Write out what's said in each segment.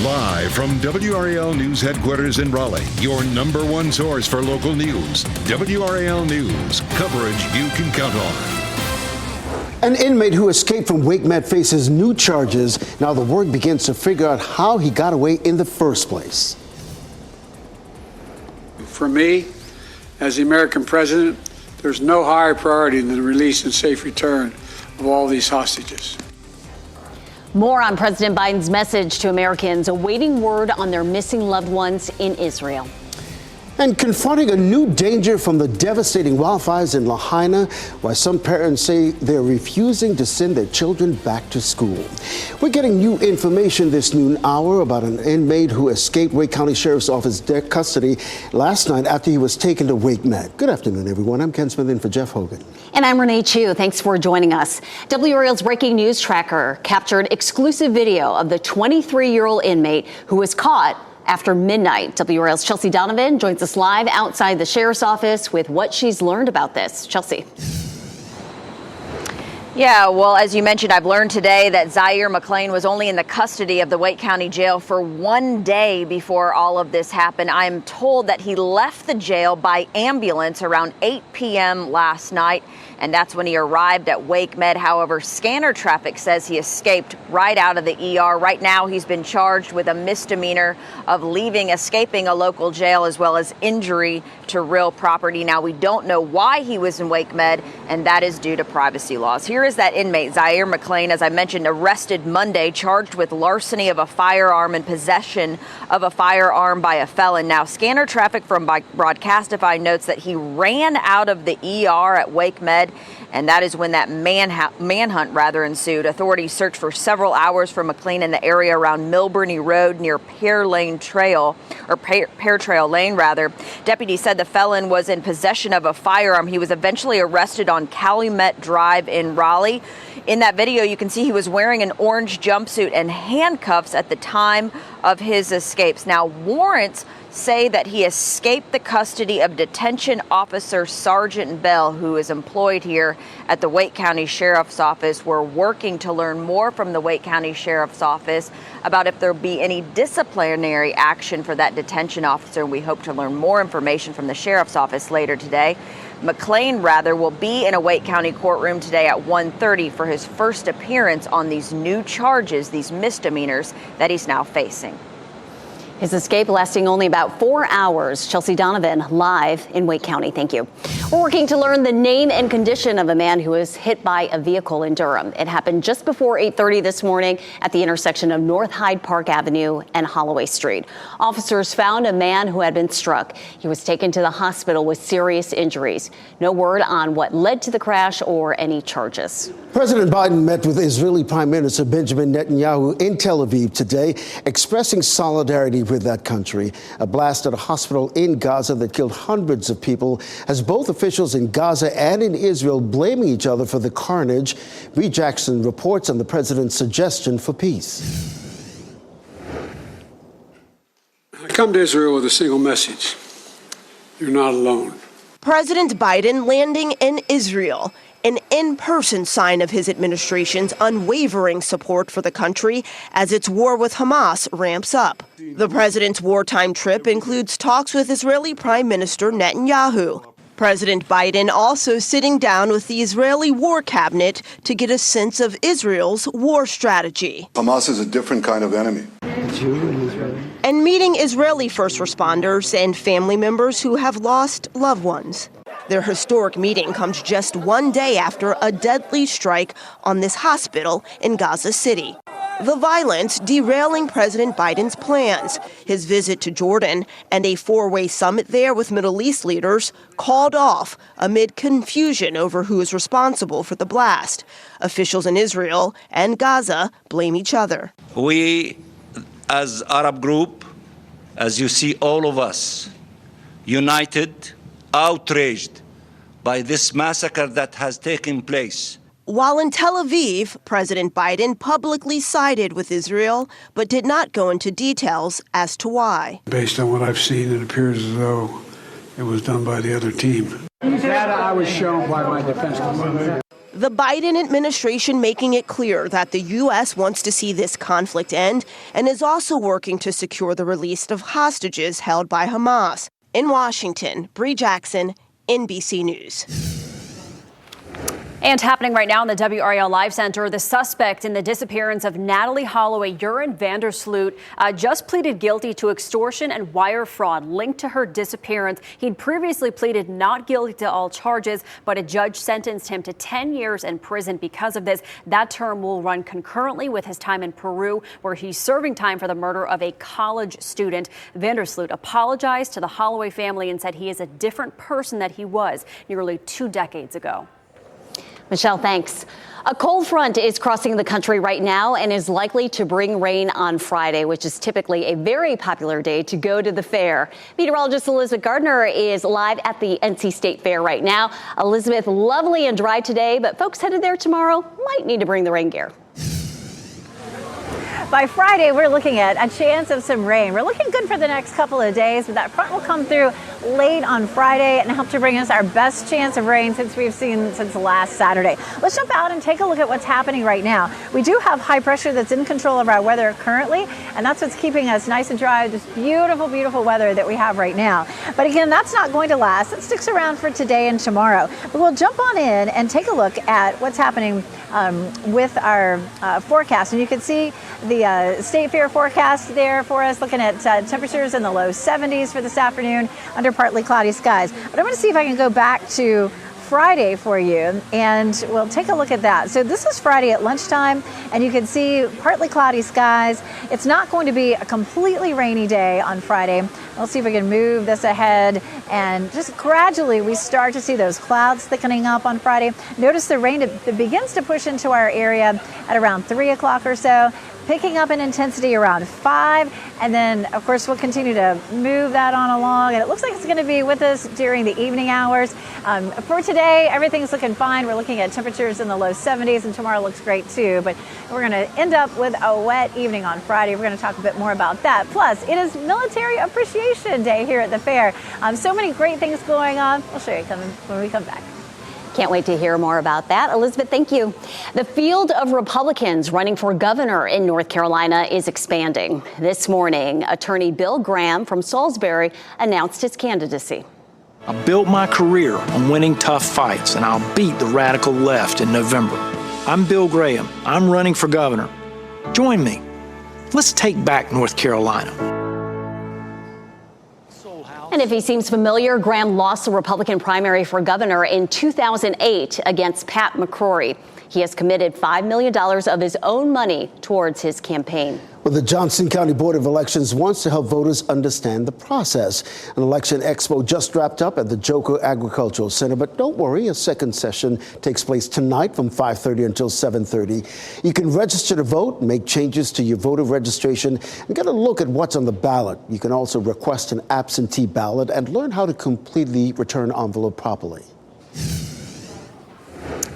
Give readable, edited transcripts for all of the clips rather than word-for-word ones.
Live from WRAL News Headquarters in Raleigh, your number one source for local news. WRAL News, coverage you can count on. An inmate who escaped from WakeMed faces new charges. Now the work begins to figure out how he got away in the first place. For me, as the American president, there's no higher priority than the release and safe return of all these hostages. More on President Biden's message to Americans awaiting word on their missing loved ones in Israel. And confronting a new danger from the devastating wildfires in Lahaina, why some parents say they're refusing to send their children back to school. We're getting new information this noon hour about an inmate who escaped Wake County Sheriff's Office custody last night after he was taken to WakeMed. Good afternoon, everyone. I'm Ken Smith in for Jeff Hogan. And I'm Renee Chu. Thanks for joining us. WRAL's breaking news tracker captured exclusive video of the 23-year-old inmate who was caught after midnight. WRAL's Chelsea Donovan joins us live outside the sheriff's office with what she's learned about this. Chelsea. Yeah, well, as you mentioned, I've learned today that Zaire McClain was only in the custody of the Wake County Jail for 1 day before all of this happened. I'm told that he left the jail by ambulance around 8 p.m. last night, and that's when he arrived at WakeMed. However, scanner traffic says he escaped right out of the ER. Right now, he's been charged with a misdemeanor of escaping a local jail, as well as injury to real property. Now, we don't know why he was in WakeMed, and that is due to privacy laws. Here is that inmate, Zaire McClain, as I mentioned, arrested Monday, charged with larceny of a firearm and possession of a firearm by a felon. Now, scanner traffic from Broadcastify notes that he ran out of the ER at WakeMed, and that is when that manhunt ensued. Authorities searched for several hours for McClain in the area around Milburnie Road near Pear Trail Lane. Deputies said the felon was in possession of a firearm. He was eventually arrested on Calumet Drive in Raleigh. In that video, you can see he was wearing an orange jumpsuit and handcuffs at the time of his escapes. Now, warrants say that he escaped the custody of detention officer Sergeant Bell, who is employed here at the Wake County Sheriff's Office. We're working to learn more from the Wake County Sheriff's Office about if there'll be any disciplinary action for that detention officer. We hope to learn more information from the Sheriff's Office later today. McClain, will be in a Wake County courtroom today at 1:30 for his first appearance on these new charges, these misdemeanors that he's now facing. His escape lasting only about 4 hours. Chelsea Donovan, live in Wake County. Thank you. We're working to learn the name and condition of a man who was hit by a vehicle in Durham. It happened just before 8:30 this morning at the intersection of North Hyde Park Avenue and Holloway Street. Officers found a man who had been struck. He was taken to the hospital with serious injuries. No word on what led to the crash or any charges. President Biden met with Israeli Prime Minister Benjamin Netanyahu in Tel Aviv today, expressing solidarity with that country. A blast at a hospital in Gaza that killed hundreds of people has both officials in Gaza and in Israel blaming each other for the carnage. Bree Jackson reports on the president's suggestion for peace. I come to Israel with a single message. You're not alone. President Biden landing in Israel, an in-person sign of his administration's unwavering support for the country as its war with Hamas ramps up. The president's wartime trip includes talks with Israeli Prime Minister Netanyahu. President Biden also sitting down with the Israeli War Cabinet to get a sense of Israel's war strategy. Hamas is a different kind of enemy. And meeting Israeli first responders and family members who have lost loved ones. Their historic meeting comes just 1 day after a deadly strike on this hospital in Gaza City. The violence derailing President Biden's plans. His visit to Jordan and a four-way summit there with Middle East leaders called off amid confusion over who is responsible for the blast. Officials in Israel and Gaza blame each other. We, as Arab group, as you see all of us, united, outraged by this massacre that has taken place. While in Tel Aviv, President Biden publicly sided with Israel, but did not go into details as to why. Based on what I've seen, it appears as though it was done by the other team. That I was shown by my defense counsel. The Biden administration making it clear that the U.S. wants to see this conflict end and is also working to secure the release of hostages held by Hamas. In Washington, Bree Jackson, NBC News. And happening right now in the WRAL Live Center, the suspect in the disappearance of Natalie Holloway Uren Vandersloot just pleaded guilty to extortion and wire fraud linked to her disappearance. He'd previously pleaded not guilty to all charges, but a judge sentenced him to 10 years in prison because of this. That term will run concurrently with his time in Peru, where he's serving time for the murder of a college student. Vandersloot apologized to the Holloway family and said he is a different person than he was nearly 2 decades ago. Michelle, thanks. A cold front is crossing the country right now and is likely to bring rain on Friday, which is typically a very popular day to go to the fair. Meteorologist Elizabeth Gardner is live at the NC State Fair right now. Elizabeth, lovely and dry today, but folks headed there tomorrow might need to bring the rain gear. By Friday, we're looking at a chance of some rain. We're looking good for the next couple of days, but that front will come through late on Friday and help to bring us our best chance of rain since we've seen since last Saturday. Let's jump out and take a look at what's happening right now. We do have high pressure that's in control of our weather currently, and that's what's keeping us nice and dry. This beautiful, beautiful weather that we have right now. But again, that's not going to last. It sticks around for today and tomorrow. But we'll jump on in and take a look at what's happening with our forecast. And you can see the State Fair forecast there for us, looking at temperatures in the low 70s for this afternoon under partly cloudy skies. But I'm going to see if I can go back to Friday for you, and we'll take a look at that. So this is Friday at lunchtime, and you can see partly cloudy skies. It's not going to be a completely rainy day on Friday. We'll see if we can move this ahead, and just gradually we start to see those clouds thickening up on Friday. Notice the rain that begins to push into our area at around 3 o'clock or so, picking up in intensity around 5, and then of course we'll continue to move that on along, and it looks like it's going to be with us during the evening hours. For today, everything's looking fine. We're looking at temperatures in the low 70s, and tomorrow looks great too, but we're going to end up with a wet evening on Friday. We're going to talk a bit more about that. Plus, it is Military Appreciation Day here at the fair. So many great things going on. We'll show you when we come back. Can't wait to hear more about that. Elizabeth, thank you. The field of Republicans running for governor in North Carolina is expanding. This morning, attorney Bill Graham from Salisbury announced his candidacy. I built my career on winning tough fights, and I'll beat the radical left in November. I'm Bill Graham. I'm running for governor. Join me. Let's take back North Carolina. And if he seems familiar, Graham lost the Republican primary for governor in 2008 against Pat McCrory. He has committed $5 million of his own money towards his campaign. Well, the Johnson County Board of Elections wants to help voters understand the process. An election expo just wrapped up at the Joker Agricultural Center, but don't worry, a second session takes place tonight from 5:30 until 7:30. You can register to vote, make changes to your voter registration, and get a look at what's on the ballot. You can also request an absentee ballot and learn how to complete the return envelope properly.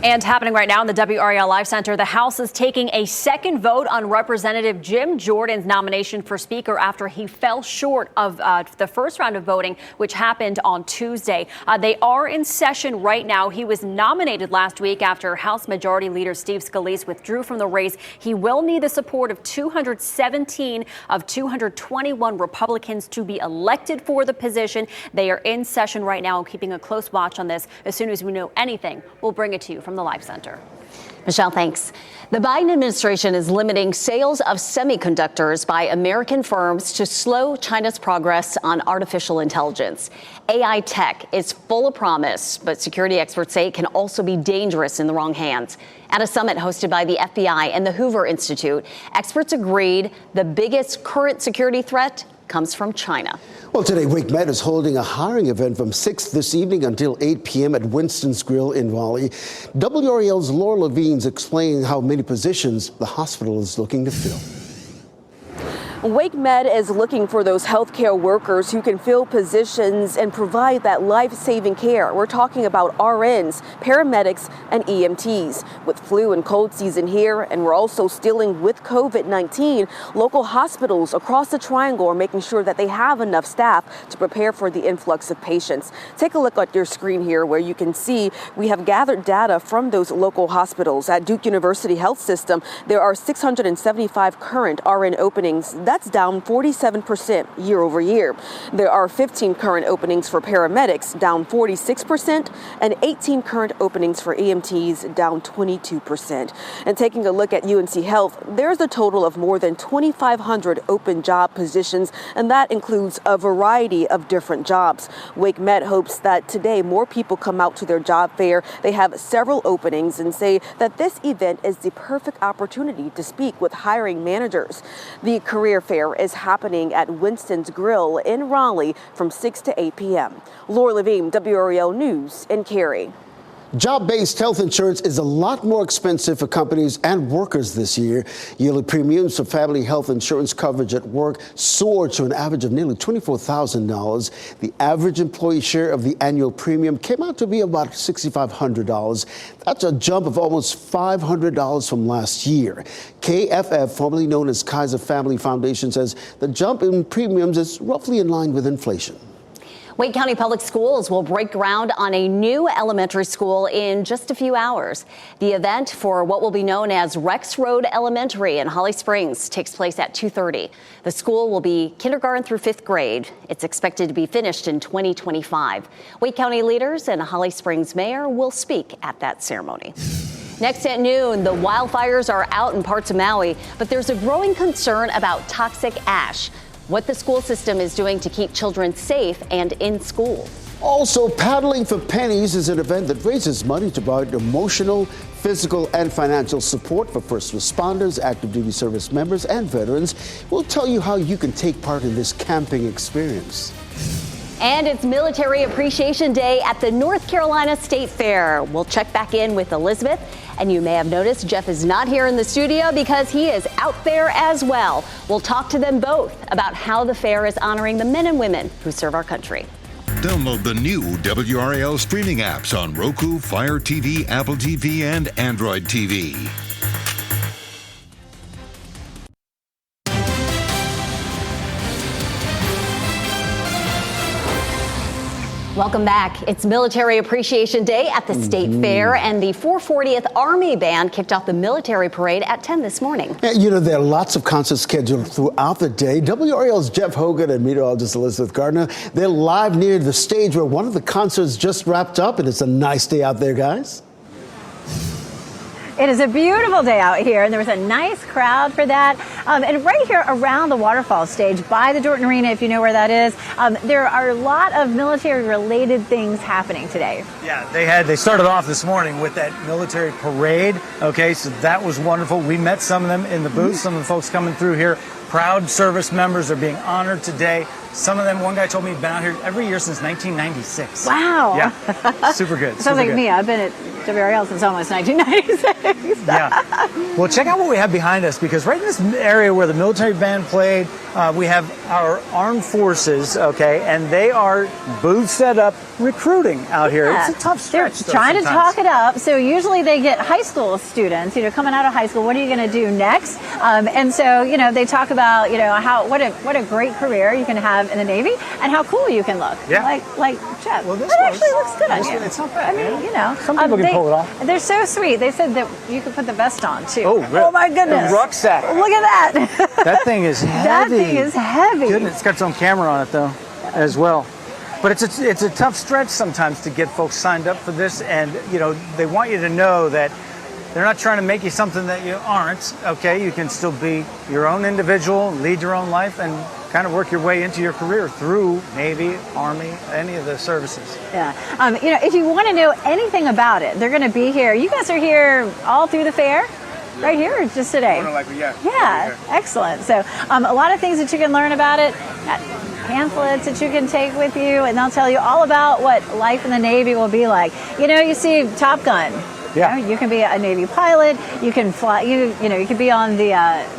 And happening right now in the WRAL Live Center, the House is taking a second vote on Representative Jim Jordan's nomination for Speaker after he fell short of the first round of voting, which happened on Tuesday. They are in session right now. He was nominated last week after House Majority Leader Steve Scalise withdrew from the race. He will need the support of 217 of 221 Republicans to be elected for the position. They are in session right now, keeping a close watch on this. As soon as we know anything, we'll bring it to you from the Live Center. Michelle, thanks. The Biden administration is limiting sales of semiconductors by American firms to slow China's progress on artificial intelligence. AI tech is full of promise, but security experts say it can also be dangerous in the wrong hands. At a summit hosted by the FBI and the Hoover Institute, experts agreed the biggest current security threat comes from China. Well, today, WakeMed is holding a hiring event from 6 this evening until 8 p.m. at Winston's Grill in Raleigh. WRAL's Laura Levine's explaining how many positions the hospital is looking to fill. Wake Med is looking for those healthcare workers who can fill positions and provide that life-saving care. We're talking about RNs, paramedics, and EMTs. With flu and cold season here, and we're also dealing with COVID-19, local hospitals across the Triangle are making sure that they have enough staff to prepare for the influx of patients. Take a look at your screen here where you can see we have gathered data from those local hospitals. At Duke University Health System, there are 675 current RN openings. That's down 47% year over year. There are 15 current openings for paramedics, down 46%, and 18 current openings for EMTs, down 22%. And taking a look at UNC Health, there's a total of more than 2,500 open job positions, and that includes a variety of different jobs. Wake Med hopes that today more people come out to their job fair. They have several openings and say that this event is the perfect opportunity to speak with hiring managers. The career fair is happening at Winston's Grill in Raleigh from 6 to 8 p.m. Laura Levine, WRAL News in Cary. Job-based health insurance is a lot more expensive for companies and workers this year. Yearly premiums for family health insurance coverage at work soared to an average of nearly $24,000. The average employee share of the annual premium came out to be about $6,500. That's a jump of almost $500 from last year. KFF, formerly known as Kaiser Family Foundation, says the jump in premiums is roughly in line with inflation. Wake County Public Schools will break ground on a new elementary school in just a few hours. The event for what will be known as Rex Road Elementary in Holly Springs takes place at 2:30. The school will be kindergarten through 5th grade. It's expected to be finished in 2025. Wake County leaders and Holly Springs mayor will speak at that ceremony. Next at noon, the wildfires are out in parts of Maui, but there's a growing concern about toxic ash. What the school system is doing to keep children safe and in school. Also, Paddling for Pennies is an event that raises money to provide emotional, physical, and financial support for first responders, active duty service members, and veterans. We'll tell you how you can take part in this camping experience. And it's Military Appreciation Day at the North Carolina State Fair. We'll check back in with Elizabeth. And you may have noticed Jeff is not here in the studio because he is out there as well. We'll talk to them both about how the fair is honoring the men and women who serve our country. Download the new WRAL streaming apps on Roku, Fire TV, Apple TV, and Android TV. Welcome back. It's Military Appreciation Day at the State Fair, and the 440th Army Band kicked off the military parade at 10 this morning. Yeah, you know, there are lots of concerts scheduled throughout the day. WRAL's Jeff Hogan and meteorologist Elizabeth Gardner, they're live near the stage where one of the concerts just wrapped up, and it's a nice day out there, guys. It is a beautiful day out here, and there was a nice crowd for that. And right here around the waterfall stage by the Dorton Arena, if you know where that is, there are a lot of military-related things happening today. Yeah, they started off this morning with that military parade. Okay, so that was wonderful. We met some of them in the booth, some of the folks coming through here. Proud service members are being honored today. Some of them, one guy told me, he's been out here every year since 1996. Wow. Yeah, super good. Sounds like me. I've been at WRAL since almost 1996. Yeah. Well, check out what we have behind us, because right in this area where the military band played, we have our armed forces, okay, and they are booth set up recruiting out here. Yeah. It's a tough stretch. They're trying to talk it up. So usually they get high school students, coming out of high school. What are you going to do next? And so, they talk about, what a great career you can have in the Navy and how cool you can look. Yeah. Like Jeff. Well, this actually looks good on you. It's not bad. I mean, some people can pull it off. They're so sweet. They said that you could put the vest on too. Oh, really? Oh my goodness. A rucksack. Look at that. That thing is heavy. That thing is heavy. Goodness, it's got its own camera on it though, as well. But it's a tough stretch sometimes to get folks signed up for this, and they want you to know that they're not trying to make you something that you aren't. Okay, you can still be your own individual, lead your own life, and kind of work your way into your career through Navy, Army, any of the services. Yeah. If you want to know anything about it, they're going to be here. You guys are here all through the fair? Right here or just today? Yeah, excellent. So a lot of things that you can learn about it. Pamphlets that you can take with you, and they'll tell you all about what life in the Navy will be like. You see Top Gun. Yeah. You can be a Navy pilot. You can fly. You can be on the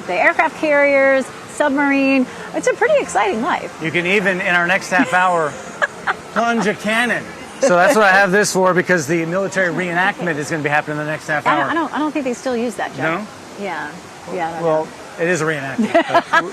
aircraft carriers. submarine. It's a pretty exciting life. You can even, in our next half hour, plunge a cannon. So that's what I have this for, because the military reenactment is going to be happening in the next half hour. I don't think they still use that, Jeff. No? Yeah. Yeah. I don't Well, know. it is a reenactment.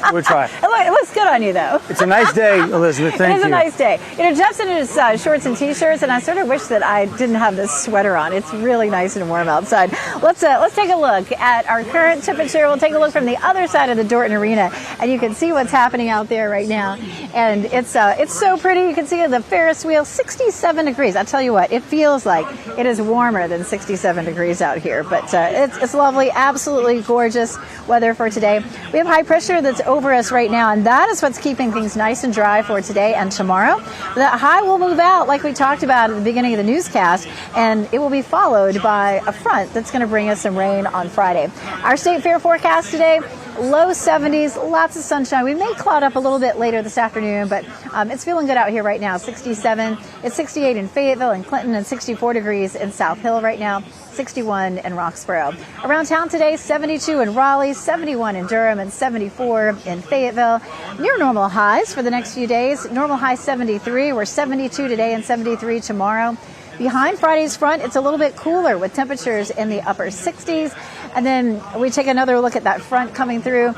But we'll try. It looks good on you, though. It's a nice day, Elizabeth. Thank you. It is a nice day. Jeff's in his shorts and T-shirts, and I sort of wish that I didn't have this sweater on. It's really nice and warm outside. Let's take a look at our current temperature. We'll take a look from the other side of the Dorton Arena, and you can see what's happening out there right now. And it's so pretty. You can see the Ferris wheel, 67 degrees. I tell you what, it feels like it is warmer than 67 degrees out here, but it's lovely, absolutely gorgeous weather for today. We have high pressure that's over us right now, and that is what's keeping things nice and dry for today and tomorrow. That high will move out like we talked about at the beginning of the newscast, and it will be followed by a front that's going to bring us some rain on Friday. Our state fair forecast today, low 70s, lots of sunshine. We may cloud up a little bit later this afternoon, but it's feeling good out here right now. 67, it's 68 in Fayetteville and Clinton, and 64 degrees in South Hill right now. 61 in Roxborough. Around town today, 72 in Raleigh, 71 in Durham, and 74 in Fayetteville. Near normal highs for the next few days. Normal high 73. We're 72 today and 73 tomorrow. Behind Friday's front, it's a little bit cooler with temperatures in the upper 60s. And then we take another look at that front coming through.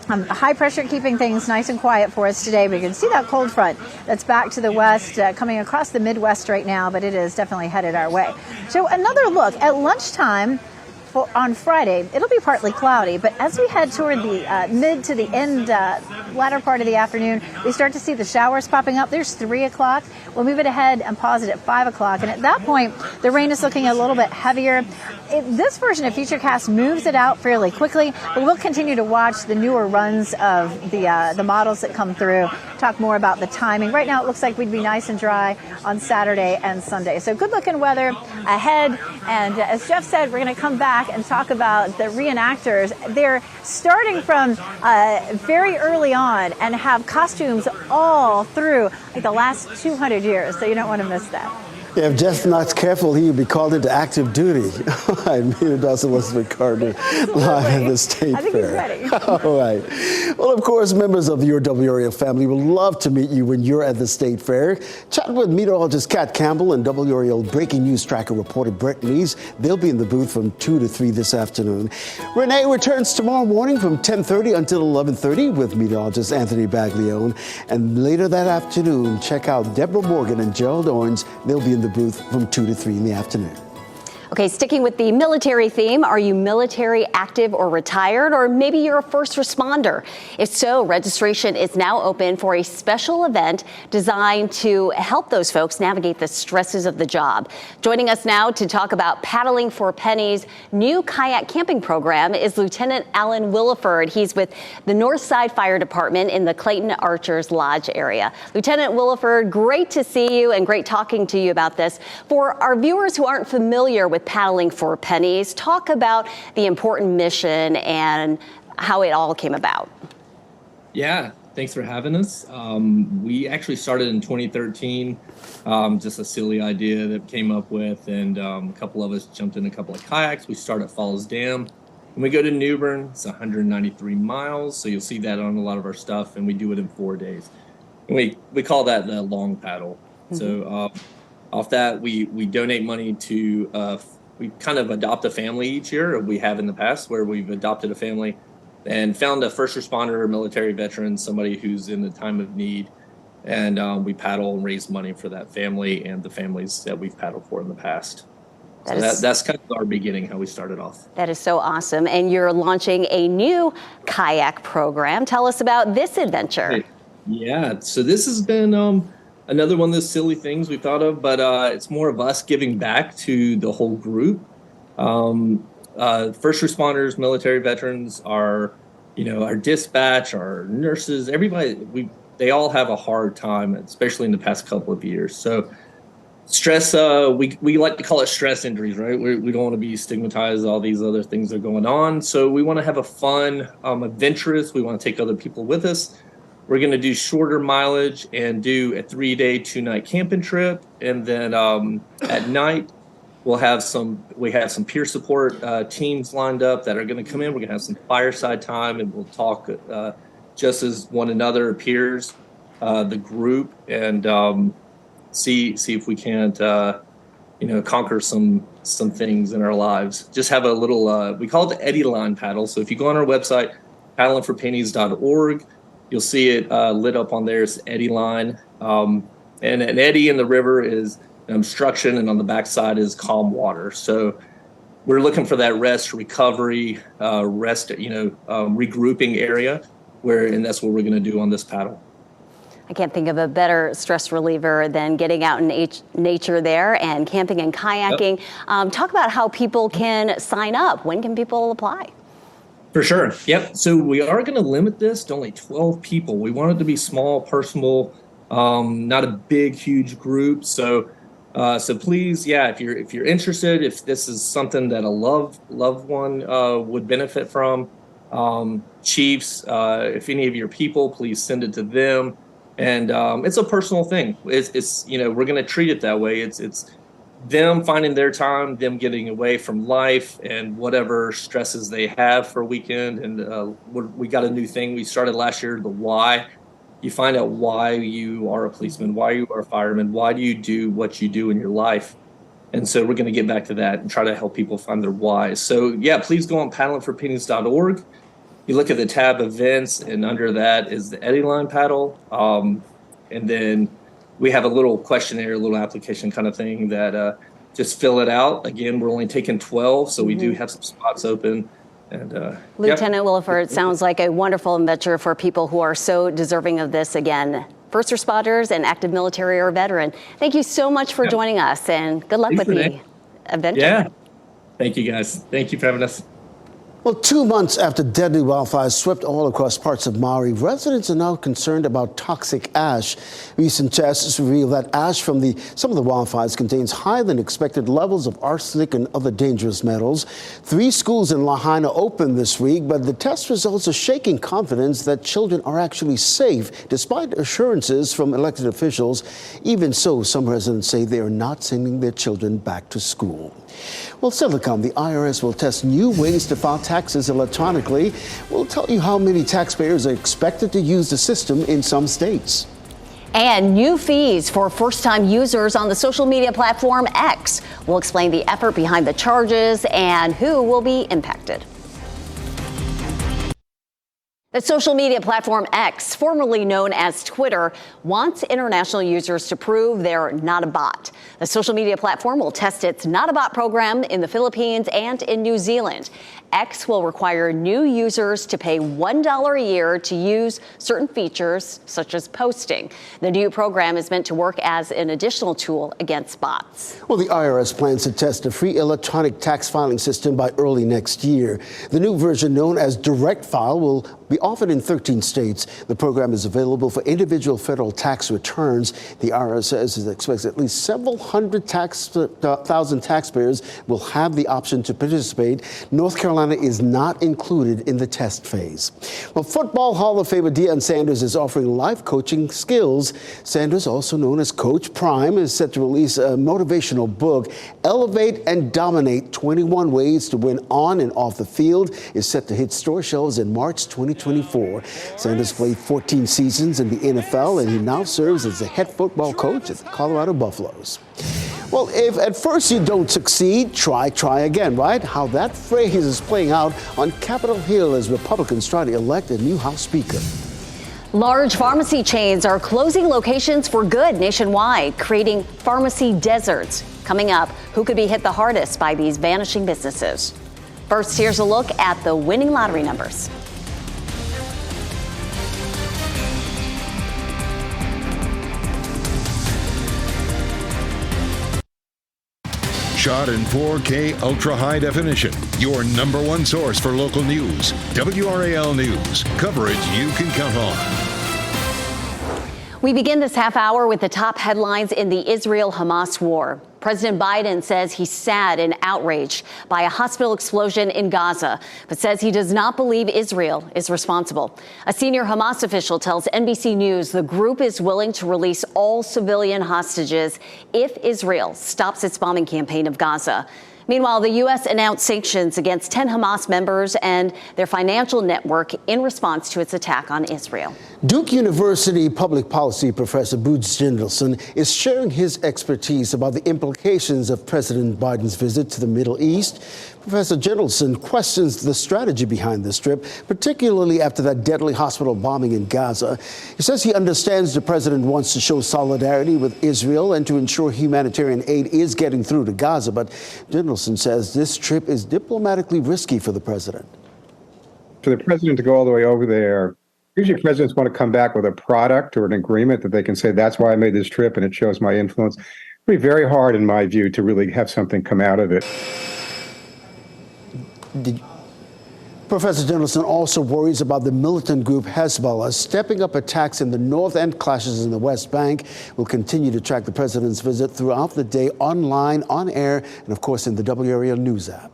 High pressure keeping things nice and quiet for us today. We can see that cold front that's back to the west, coming across the Midwest right now, but it is definitely headed our way. So another look at lunchtime. On Friday, it'll be partly cloudy, but as we head toward the mid to the end, latter part of the afternoon, we start to see the showers popping up. There's 3 o'clock. We'll move it ahead and pause it at 5 o'clock. And at that point, the rain is looking a little bit heavier. This version of Futurecast moves it out fairly quickly, but we'll continue to watch the newer runs of the models that come through, talk more about the timing. Right now, it looks like we'd be nice and dry on Saturday and Sunday. So good looking weather ahead. And as Jeff said, we're going to come back and talk about the reenactors. They're starting from very early on and have costumes all through like the last 200 years. So you don't want to miss that. Yeah, if Jeff's not careful, he would be called into active duty. All right, Mina Dawson, Elizabeth Gardner, live at the State I think Fair. he's ready. All right. Well, of course, members of your WRAL family would love to meet you when you're at the State Fair. Chat with meteorologist Kat Campbell and WRAL breaking news tracker reporter Brett Nees. They'll be in the booth from 2 to 3 this afternoon. Renee returns tomorrow morning from 10:30 until 11:30 with meteorologist Anthony Baglione. And later that afternoon, check out Deborah Morgan and Gerald Owens. They'll be in the booth from 2 to 3 in the afternoon. Okay, sticking with the military theme, are you military, active, or retired? Or maybe you're a first responder? If so, registration is now open for a special event designed to help those folks navigate the stresses of the job. Joining us now to talk about Paddling for Pennies' new kayak camping program is Lieutenant Alan Williford. He's with the Northside Fire Department in the Clayton Archers Lodge area. Lieutenant Williford, great to see you and great talking to you about this. For our viewers who aren't familiar with Paddling for Pennies, talk about the important mission and how it all came about. Yeah, thanks for having us. We actually started in 2013, just a silly idea that came up with, and a couple of us jumped in a couple of kayaks. We start at Falls Dam, and we go to New Bern. It's 193 miles, so you'll see that on a lot of our stuff, and we do it in 4 days. And we call that the long paddle. Mm-hmm. So off that, we donate money to, we kind of adopt a family each year, or we have in the past, where we've adopted a family and found a first responder or military veteran, somebody who's in the time of need. And we paddle and raise money for that family and the families that we've paddled for in the past. That's kind of our beginning, how we started off. That is so awesome. And you're launching a new kayak program. Tell us about this adventure. Yeah, so this has been another one of those silly things we thought of, but it's more of us giving back to the whole group. First responders, military veterans, our dispatch, our nurses, everybody, they all have a hard time, especially in the past couple of years. So stress, we like to call it stress injuries, right? We don't want to be stigmatized, all these other things that are going on. So we want to have a fun, adventurous, we want to take other people with us. We're going to do shorter mileage and do a 3-day, 2-night camping trip. And then at night, we have some peer support teams lined up that are going to come in. We're going to have some fireside time, and we'll talk just as one another, peers, the group, and see if we can't conquer some things in our lives. Just have a little we call it the Eddy Line paddle. So if you go on our website, paddlingforpennies.org, you'll see it lit up on there. It's Eddy Line, and an eddy in the river is an obstruction, and on the backside is calm water. So we're looking for that rest, recovery, regrouping area, and that's what we're going to do on this paddle. I can't think of a better stress reliever than getting out in nature there and camping and kayaking. Yep. Talk about how people can sign up. When can people apply? For sure. Yep. So we are going to limit this to only 12 people. We want it to be small, personal, not a big, huge group. So please, if you're interested, if this is something that a loved one would benefit from, chiefs, if any of your people, please send it to them. And it's a personal thing. It's we're going to treat it that way. It's them finding their time, them getting away from life and whatever stresses they have for a weekend. And we got a new thing we started last year, the why. You find out why you are a policeman, why you are a fireman, why do you do what you do in your life. And so we're going to get back to that and try to help people find their whys. So please go on paddlingforpennies.org. You look at the tab events, and under that is the Eddy Line paddle. And then we have a little questionnaire, a little application kind of thing that just fill it out. Again, we're only taking 12, so we do have some spots open. And Lieutenant Williford, it sounds like a wonderful adventure for people who are so deserving of this. Again, first responders and active military or veteran. Thank you so much for joining us, and good luck with the adventure. Yeah. Thank you, guys. Thank you for having us. Well, 2 months after deadly wildfires swept all across parts of Maui, residents are now concerned about toxic ash. Recent tests reveal that ash from some of the wildfires contains higher than expected levels of arsenic and other dangerous metals. 3 schools in Lahaina opened this week, but the test results are shaking confidence that children are actually safe, despite assurances from elected officials. Even so, some residents say they are not sending their children back to school. Well, still to come, the IRS will test new ways to file taxes electronically. We'll tell you how many taxpayers are expected to use the system in some states. And new fees for first-time users on the social media platform X. We'll explain the effort behind the charges and who will be impacted. The social media platform X, formerly known as Twitter, wants international users to prove they're not a bot. The social media platform will test its Not a Bot program in the Philippines and in New Zealand. X will require new users to pay $1 a year to use certain features, such as posting. The new program is meant to work as an additional tool against bots. Well, the IRS plans to test a free electronic tax filing system by early next year. The new version, known as Direct File, will be offered in 13 states. The program is available for individual federal tax returns. The IRS says it expects at least several hundred thousand taxpayers will have the option to participate. North Carolina is not included in the test phase. Well, Football Hall of Famer Deion Sanders is offering life coaching skills. Sanders, also known as Coach Prime, is set to release a motivational book, Elevate and Dominate: 21 Ways to Win On and Off the Field, is set to hit store shelves in March 2024. Sanders played 14 seasons in the NFL, and he now serves as the head football coach at the Colorado Buffaloes. Well, if at first you don't succeed, try again, right? How that phrase is playing out on Capitol Hill as Republicans try to elect a new House Speaker. Large pharmacy chains are closing locations for good nationwide, creating pharmacy deserts. Coming up, who could be hit the hardest by these vanishing businesses? First, here's a look at the winning lottery numbers. Shot in 4K ultra high definition. Your number one source for local news. WRAL News. Coverage you can count on. We begin this half hour with the top headlines in the Israel-Hamas war. President Biden says he's sad and outraged by a hospital explosion in Gaza, but says he does not believe Israel is responsible. A senior Hamas official tells NBC News the group is willing to release all civilian hostages if Israel stops its bombing campaign of Gaza. Meanwhile, the U.S. announced sanctions against 10 Hamas members and their financial network in response to its attack on Israel. Duke University public policy professor Boots Jindalson is sharing his expertise about the implications of President Biden's visit to the Middle East. Professor Jindalson questions the strategy behind this trip, particularly after that deadly hospital bombing in Gaza. He says he understands the president wants to show solidarity with Israel and to ensure humanitarian aid is getting through to Gaza, but Jindalson says this trip is diplomatically risky for the president. For the president to go all the way over there, usually presidents want to come back with a product or an agreement that they can say, that's why I made this trip and it shows my influence. It'd be very hard, in my view, to really have something come out of it. Professor Jindalson also worries about the militant group Hezbollah stepping up attacks in the north and clashes in the West Bank. We'll continue to track the president's visit throughout the day, online, on air, and of course in the WRAL News app.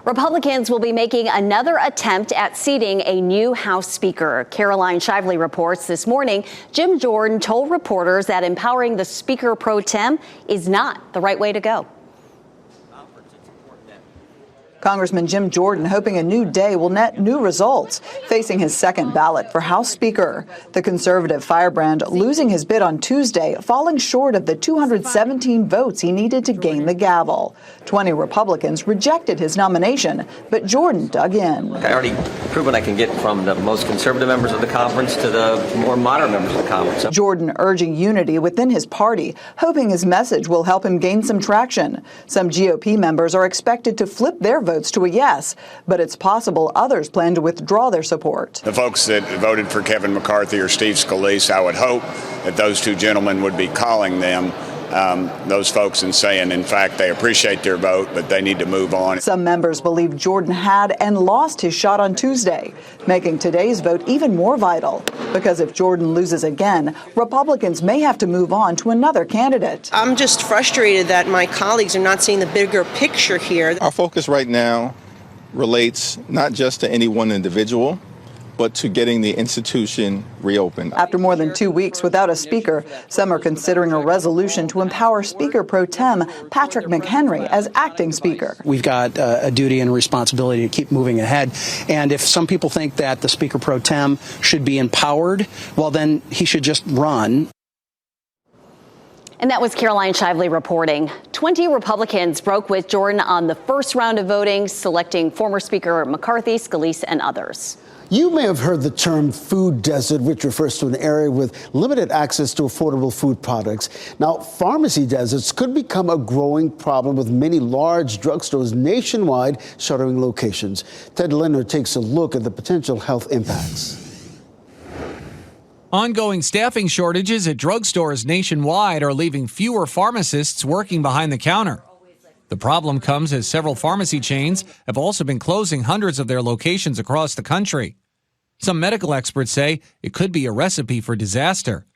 Republicans will be making another attempt at seating a new House Speaker. Caroline Shively reports this morning Jim Jordan told reporters that empowering the Speaker pro tem is not the right way to go. Congressman Jim Jordan hoping a new day will net new results, facing his second ballot for House Speaker. The conservative firebrand losing his bid on Tuesday, falling short of the 217 votes he needed to gain the gavel. 20 Republicans rejected his nomination, but Jordan dug in. I already proven I can get from the most conservative members of the conference to the more moderate members of the conference. Jordan urging unity within his party, hoping his message will help him gain some traction. Some GOP members are expected to flip their votes to a yes, but it's possible others plan to withdraw their support. The folks that voted for Kevin McCarthy or Steve Scalise, I would hope that those two gentlemen would be calling them, those folks, and saying, in fact, they appreciate their vote, but they need to move on. Some members believe Jordan had and lost his shot on Tuesday, making today's vote even more vital. Because if Jordan loses again, Republicans may have to move on to another candidate. I'm just frustrated that my colleagues are not seeing the bigger picture here. Our focus right now relates not just to any one individual, but to getting the institution reopened. After more than 2 weeks without a speaker, some are considering a resolution to empower Speaker pro tem Patrick McHenry as acting speaker. We've got a duty and a responsibility to keep moving ahead. And if some people think that the Speaker pro tem should be empowered, well, then he should just run. And that was Caroline Shively reporting. 20 Republicans broke with Jordan on the first round of voting, selecting former Speaker McCarthy, Scalise, and others. You may have heard the term food desert, which refers to an area with limited access to affordable food products. Now, pharmacy deserts could become a growing problem with many large drugstores nationwide shuttering locations. Ted Lindner takes a look at the potential health impacts. Ongoing staffing shortages at drugstores nationwide are leaving fewer pharmacists working behind the counter. The problem comes as several pharmacy chains have also been closing hundreds of their locations across the country. Some medical experts say it could be a recipe for disaster.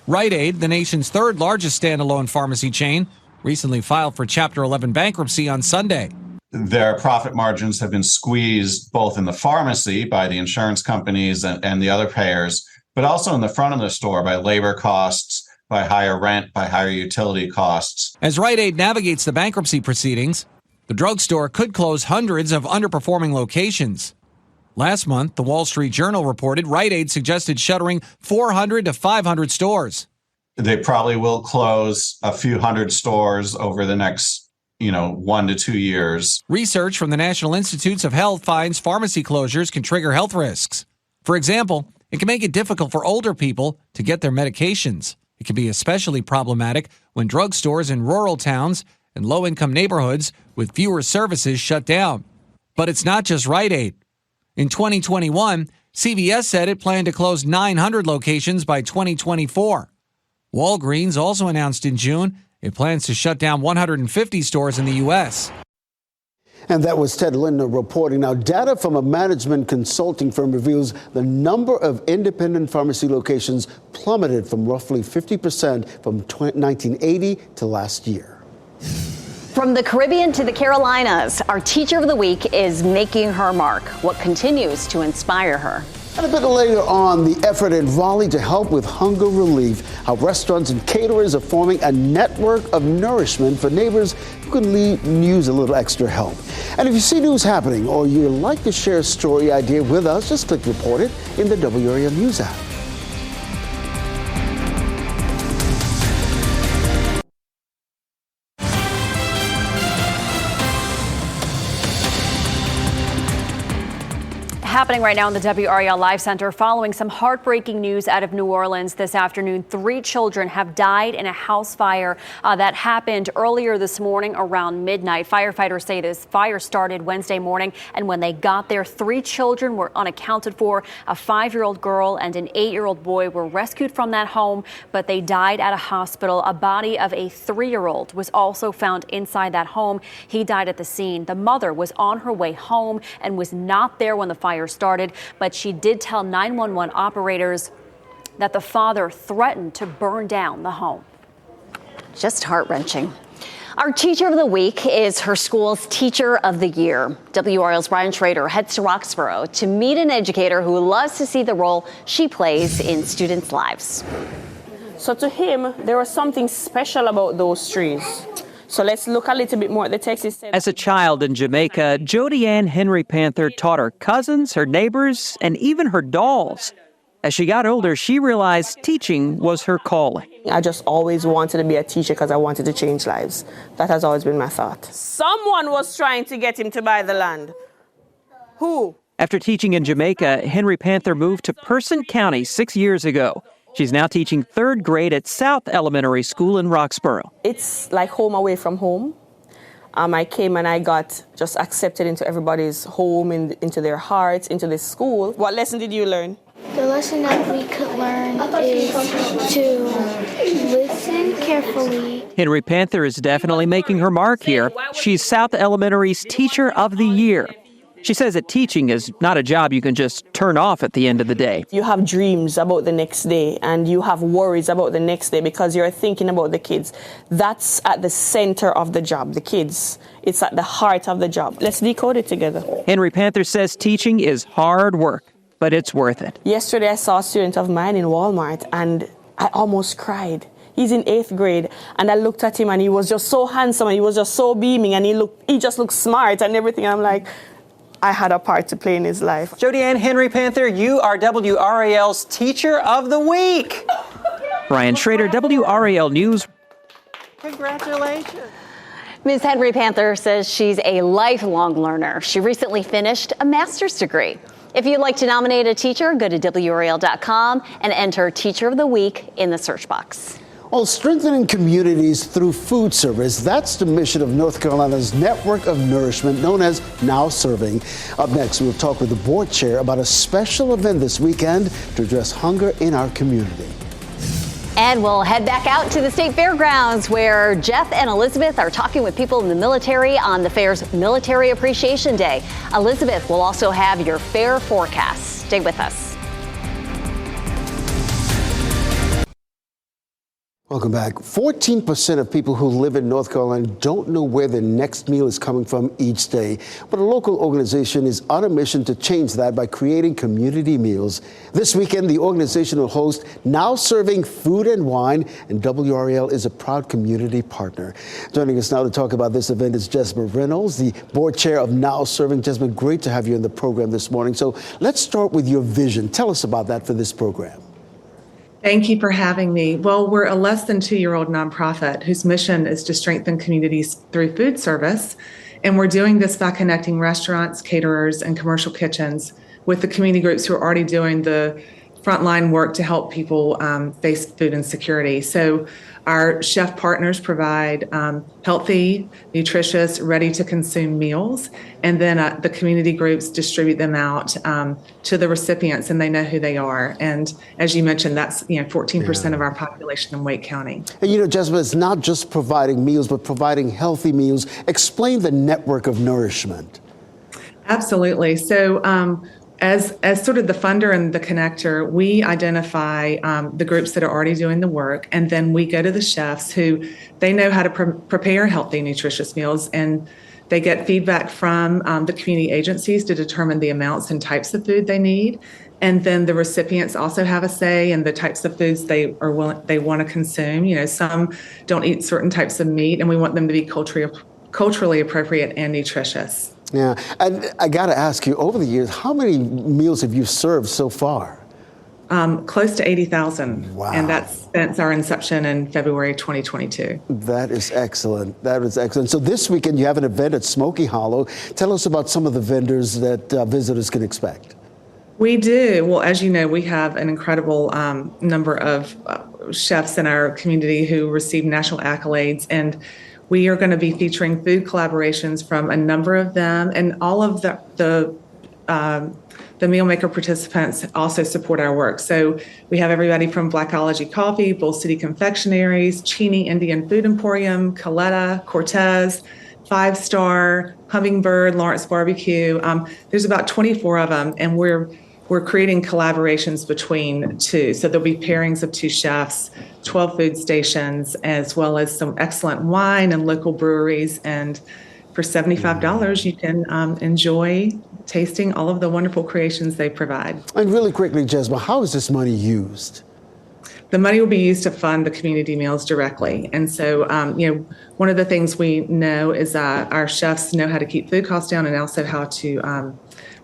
Rite Aid, the nation's third largest standalone pharmacy chain, recently filed for Chapter 11 bankruptcy on Sunday. Their profit margins have been squeezed both in the pharmacy by the insurance companies and the other payers, but also in the front of the store by labor costs, by higher rent, by higher utility costs. As Rite Aid navigates the bankruptcy proceedings, the drugstore could close hundreds of underperforming locations. Last month, the Wall Street Journal reported Rite Aid suggested shuttering 400 to 500 stores. They probably will close a few hundred stores over the next, 1 to 2 years. Research from the National Institutes of Health finds pharmacy closures can trigger health risks. For example, it can make it difficult for older people to get their medications. It can be especially problematic when drugstores in rural towns and low-income neighborhoods with fewer services shut down. But it's not just Rite Aid. In 2021, CVS said it planned to close 900 locations by 2024. Walgreens also announced in June it plans to shut down 150 stores in the U.S. And that was Ted Lindner reporting. Now, data from a management consulting firm reveals the number of independent pharmacy locations plummeted from roughly 50% from 1980 to last year. From the Caribbean to the Carolinas, our teacher of the week is making her mark. What continues to inspire her? And a bit later on, the effort in Raleigh to help with hunger relief, how restaurants and caterers are forming a network of nourishment for neighbors who can use a little extra help. And if you see news happening or you'd like to share a story idea with us, just click Report It in the WRAL News app. Happening right now in the WRAL Live Center following some heartbreaking news out of New Orleans this afternoon. 3 children have died in a house fire that happened earlier this morning around midnight. Firefighters say this fire started Wednesday morning, and when they got there, 3 children were unaccounted for. A 5-year-old girl and an 8-year-old boy were rescued from that home, but they died at a hospital. A body of a 3-year-old was also found inside that home. He died at the scene. The mother was on her way home and was not there when the fire started, but she did tell 911 operators that the father threatened to burn down the home. Just heart-wrenching. Our Teacher of the Week is her school's Teacher of the Year. WRAL's Brian Schrader heads to Roxborough to meet an educator who loves to see the role she plays in students' lives. So to him, there was something special about those trees. So let's look a little bit more at the text. It said, as a child in Jamaica, Jody Ann Henry Panther taught her cousins, her neighbors, and even her dolls. As she got older, she realized teaching was her calling. I just always wanted to be a teacher because I wanted to change lives. That has always been my thought. Someone was trying to get him to buy the land. Who? After teaching in Jamaica, Henry Panther moved to Person County 6 years ago. She's now teaching 3rd grade at South Elementary School in Roxborough. It's like home away from home. I came and I got just accepted into everybody's home, into their hearts, into this school. What lesson did you learn? The lesson that we could learn is to listen carefully. Henry Panther is definitely making her mark here. She's South Elementary's Teacher of the Year. She says that teaching is not a job you can just turn off at the end of the day. You have dreams about the next day and you have worries about the next day because you're thinking about the kids. That's at the center of the job, the kids. It's at the heart of the job. Let's decode it together. Henry Panther says teaching is hard work, but it's worth it. Yesterday I saw a student of mine in Walmart and I almost cried. He's in 8th grade and I looked at him and he was just so handsome and he was just so beaming and he just looked smart and everything. I'm like, I had a part to play in his life. Jody Ann Henry Panther, you are WRAL's Teacher of the Week. Brian Schrader, WRAL News. Congratulations. Ms. Henry Panther says she's a lifelong learner. She recently finished a master's degree. If you'd like to nominate a teacher, go to WRAL.com and enter Teacher of the Week in the search box. Well, strengthening communities through food service, that's the mission of North Carolina's network of nourishment known as Now Serving. Up next, we'll talk with the board chair about a special event this weekend to address hunger in our community. And we'll head back out to the state fairgrounds where Jeff and Elizabeth are talking with people in the military on the fair's Military Appreciation Day. Elizabeth will also have your fair forecast. Stay with us. Welcome back. 14% of people who live in North Carolina don't know where their next meal is coming from each day. But a local organization is on a mission to change that by creating community meals. This weekend, the organization will host Now Serving Food and Wine, and WRAL is a proud community partner. Joining us now to talk about this event is Jessamine Reynolds, the board chair of Now Serving. Jessamine, great to have you in the program this morning. So let's start with your vision. Tell us about that for this program. Thank you for having me. Well, we're a less than 2-year-old nonprofit whose mission is to strengthen communities through food service. And we're doing this by connecting restaurants, caterers, and commercial kitchens with the community groups who are already doing the frontline work to help people face food insecurity. So our chef partners provide healthy, nutritious, ready-to-consume meals, and then the community groups distribute them out to the recipients, and they know who they are. And as you mentioned, that's 14% of our population in Wake County. And Jessamine, it's not just providing meals, but providing healthy meals. Explain the network of nourishment. Absolutely. So as sort of the funder and the connector, we identify the groups that are already doing the work, and then we go to the chefs who they know how to prepare healthy, nutritious meals, and they get feedback from the community agencies to determine the amounts and types of food they need. And then the recipients also have a say in the types of foods they want to consume. You know, some don't eat certain types of meat, and we want them to be culturally appropriate and nutritious. Yeah, and I got to ask you, over the years, how many meals have you served so far? Close to 80,000. Wow. And that's since our inception in February 2022. That is excellent. That is excellent. So this weekend you have an event at Smoky Hollow. Tell us about some of the vendors that visitors can expect. We do. Well, as you know, we have an incredible number of chefs in our community who receive national accolades, and we are going to be featuring food collaborations from a number of them, and all of the Meal Maker participants also support our work. So we have everybody from Blackology Coffee, Bull City Confectionaries, Cheney Indian Food Emporium, Coletta, Cortez, 5 Star, Hummingbird, Lawrence Barbecue. There's about 24 of them, and we're creating collaborations between two. So there'll be pairings of 2 chefs, 12 food stations, as well as some excellent wine and local breweries. And for $75, you can enjoy tasting all of the wonderful creations they provide. And really quickly, Jesma, how is this money used? The money will be used to fund the community meals directly. And so, one of the things we know is that our chefs know how to keep food costs down and also how to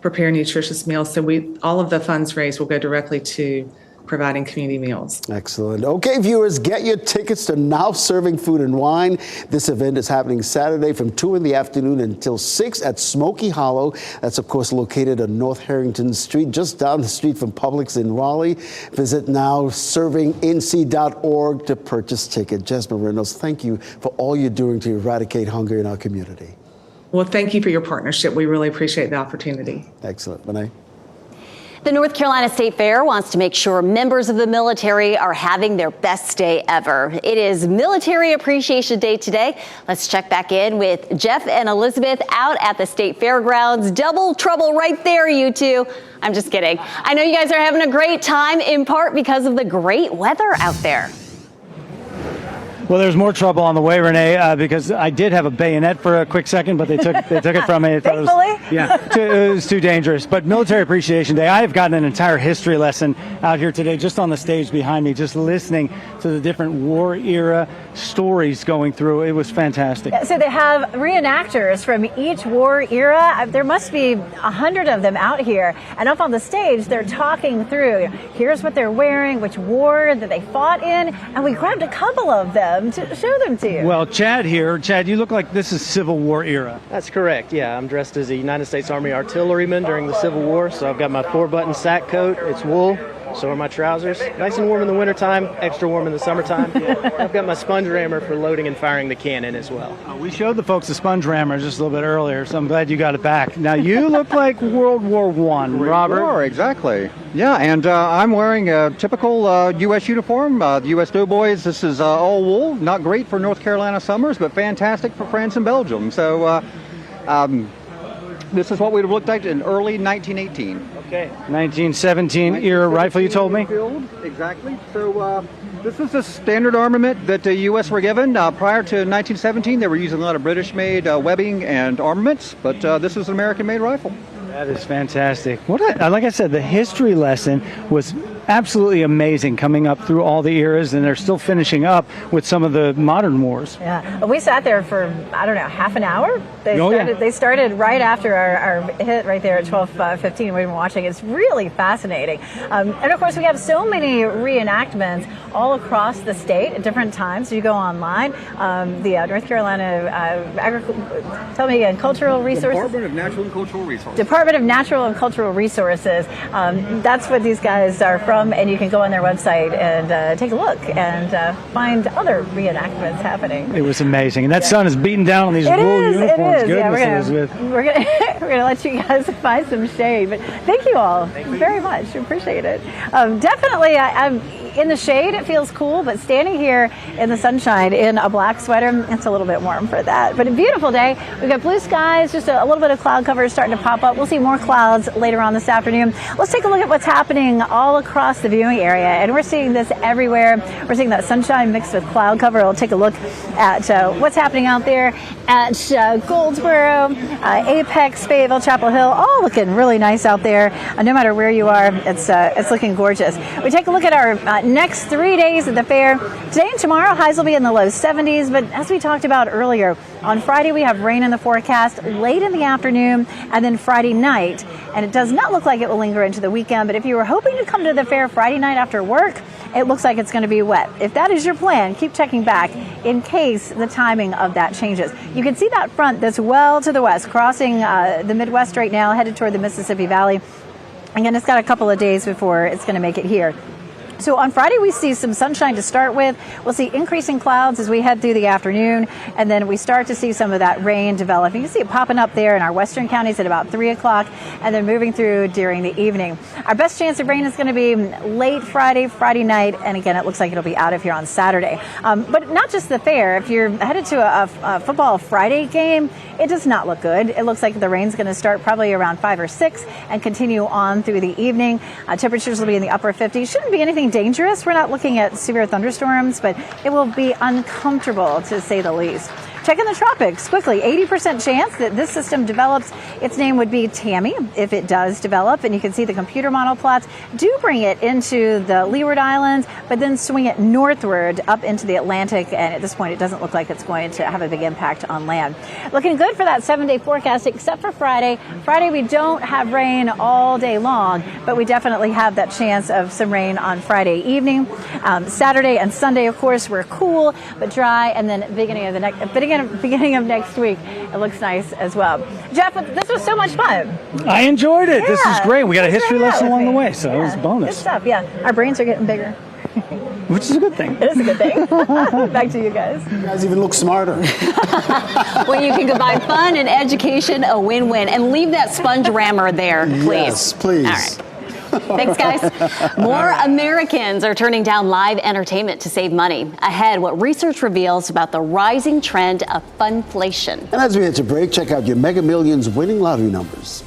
prepare nutritious meals. So all of the funds raised will go directly to providing community meals. Excellent. Okay, viewers, get your tickets to Now Serving Food and Wine. This event is happening Saturday from 2 in the afternoon until 6 at Smoky Hollow. That's, of course, located on North Harrington Street, just down the street from Publix in Raleigh. Visit nowservingnc.org to purchase tickets. Jesma Reynolds, thank you for all you're doing to eradicate hunger in our community. Well, thank you for your partnership. We really appreciate the opportunity. Excellent. Renee? The North Carolina State Fair wants to make sure members of the military are having their best day ever. It is Military Appreciation Day today. Let's check back in with Jeff and Elizabeth out at the State Fairgrounds. Double trouble right there, you two. I'm just kidding. I know you guys are having a great time, in part because of the great weather out there. Well, there's more trouble on the way, Renee, because I did have a bayonet for a quick second, but they took it from me. Thankfully? It was too dangerous. But Military Appreciation Day, I have gotten an entire history lesson out here today, just on the stage behind me, just listening to the different war era stories going through. It was fantastic. So they have reenactors from each war era. There must be 100 of them out here. And up on the stage, they're talking through, here's what they're wearing, which war that they fought in. And we grabbed a couple of them to show them to you. Well, Chad here. Chad, you look like this is Civil War era. That's correct, yeah. I'm dressed as a United States Army artilleryman during the Civil War, so I've got my 4-button sack coat. It's wool. So are my trousers. Nice and warm in the wintertime, extra warm in the summertime. I've got my sponge rammer for loading and firing the cannon as well. We showed the folks the sponge rammer just a little bit earlier, so I'm glad you got it back. Now, you look like World War I, Robert. War, exactly. Yeah, and I'm wearing a typical U.S. uniform, the U.S. Doughboys. This is all wool, not great for North Carolina summers, but fantastic for France and Belgium. So this is what we would have looked like in early 1918. Okay. 1917 era rifle, you told me? Exactly. So this is the standard armament that the U.S. were given. Prior to 1917, they were using a lot of British-made webbing and armaments, but this is an American-made rifle. That is fantastic. Like I said, the history lesson was absolutely amazing, coming up through all the eras, and they're still finishing up with some of the modern wars. Yeah, we sat there for, I don't know, half an hour. They started right after our hit right there at 12:15. We've been watching. It's really fascinating. And of course, we have so many reenactments all across the state at different times. You go online, the North Carolina tell me again, Cultural Resources? Department of Natural and Cultural Resources. Department of Natural and Cultural Resources. That's what these guys are from, and you can go on their website and take a look and find other reenactments happening. It was amazing, and that sun is beating down on these wool uniforms. Goodness, we're gonna let you guys find some shade, but thank you all very much. Appreciate it. Definitely, in the shade, it feels cool, but standing here in the sunshine in a black sweater, it's a little bit warm for that. But a beautiful day. We've got blue skies, just a little bit of cloud cover starting to pop up. We'll see more clouds later on this afternoon. Let's take a look at what's happening all across the viewing area. And we're seeing this everywhere. We're seeing that sunshine mixed with cloud cover. We'll take a look at what's happening out there at Goldsboro, Apex, Fayetteville, Chapel Hill, all looking really nice out there. No matter where you are, it's looking gorgeous. We take a look at our next 3 days at the fair. Today and tomorrow, highs will be in the low 70s, but as we talked about earlier, on Friday we have rain in the forecast late in the afternoon and then Friday night, and it does not look like it will linger into the weekend, but if you were hoping to come to the fair Friday night after work, it looks like it's going to be wet. If that is your plan, keep checking back in case the timing of that changes. You can see that front that's well to the west, crossing the Midwest right now, headed toward the Mississippi Valley. Again, it's got a couple of days before it's going to make it here. So on Friday, we see some sunshine to start with. We'll see increasing clouds as we head through the afternoon, and then we start to see some of that rain develop. You can see it popping up there in our western counties at about 3 o'clock, and then moving through during the evening. Our best chance of rain is going to be late Friday night, and again, it looks like it'll be out of here on Saturday. But not just the fair. If you're headed to a football Friday game, it does not look good. It looks like the rain's going to start probably around 5 or 6 and continue on through the evening. Temperatures will be in the upper 50s. Shouldn't be anything dangerous. We're not looking at severe thunderstorms, but it will be uncomfortable to say the least. Checking the tropics quickly. 80% chance that this system develops. Its name would be Tammy if it does develop. And you can see the computer model plots do bring it into the Leeward Islands, but then swing it northward up into the Atlantic. And at this point, it doesn't look like it's going to have a big impact on land. Looking good for that 7-day forecast, except for Friday. Friday, we don't have rain all day long, but we definitely have that chance of some rain on Friday evening. Saturday and Sunday, of course, we're cool but dry. And then beginning of next week, it looks nice as well. Jeff, this was so much fun. I enjoyed it. Yeah. This is great. We got a history lesson along the way, so it was a Good bonus. stuff, yeah. Our brains are getting bigger. Which is a good thing. It is a good thing. Back to you guys. You guys even look smarter. Well, you can combine fun and education, a win-win. And leave that sponge rammer there, please. Yes, please. All right. Thanks, guys. More Americans are turning down live entertainment to save money. Ahead, what research reveals about the rising trend of funflation. And as we head to break, check out your Mega Millions winning lottery numbers.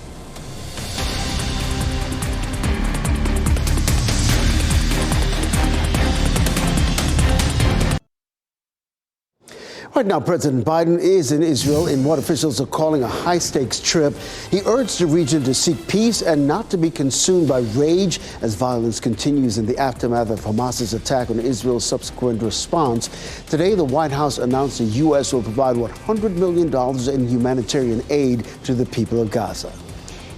Right now, President Biden is in Israel in what officials are calling a high-stakes trip. He urged the region to seek peace and not to be consumed by rage as violence continues in the aftermath of Hamas's attack on Israel's subsequent response. Today, the White House announced the U.S. will provide $100 million in humanitarian aid to the people of Gaza.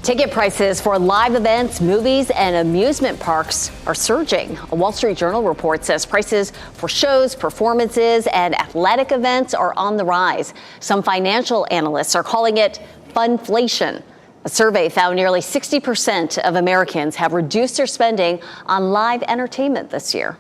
Ticket prices for live events, movies, and amusement parks are surging. A Wall Street Journal report says prices for shows, performances, and athletic events are on the rise. Some financial analysts are calling it funflation. A survey found nearly 60% of Americans have reduced their spending on live entertainment this year.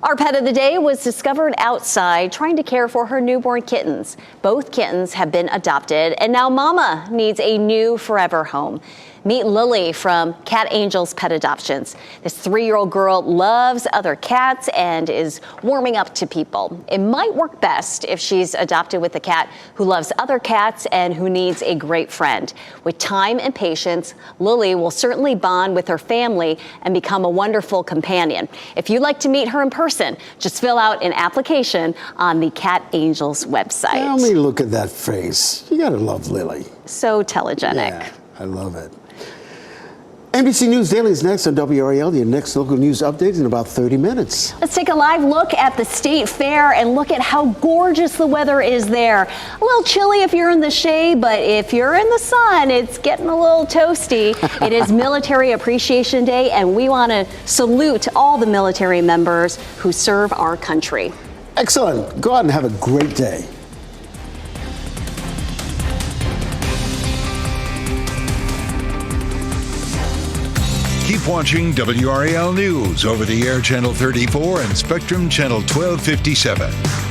Our pet of the day was discovered outside trying to care for her newborn kittens. Both kittens have been adopted, and now Mama needs a new forever home. Meet Lily from Cat Angels Pet Adoptions. This 3-year-old girl loves other cats and is warming up to people. It might work best if she's adopted with a cat who loves other cats and who needs a great friend. With time and patience, Lily will certainly bond with her family and become a wonderful companion. If you'd like to meet her in person, just fill out an application on the Cat Angels website. Tell me, look at that face. You gotta love Lily. So telegenic. Yeah, I love it. NBC News Daily is next on WRAL. Your next local news update in about 30 minutes. Let's take a live look at the State Fair and look at how gorgeous the weather is there. A little chilly if you're in the shade, but if you're in the sun, it's getting a little toasty. It is Military Appreciation Day, and we want to salute all the military members who serve our country. Excellent. Go out and have a great day. Keep watching WRAL News over the air Channel 34 and Spectrum Channel 1257.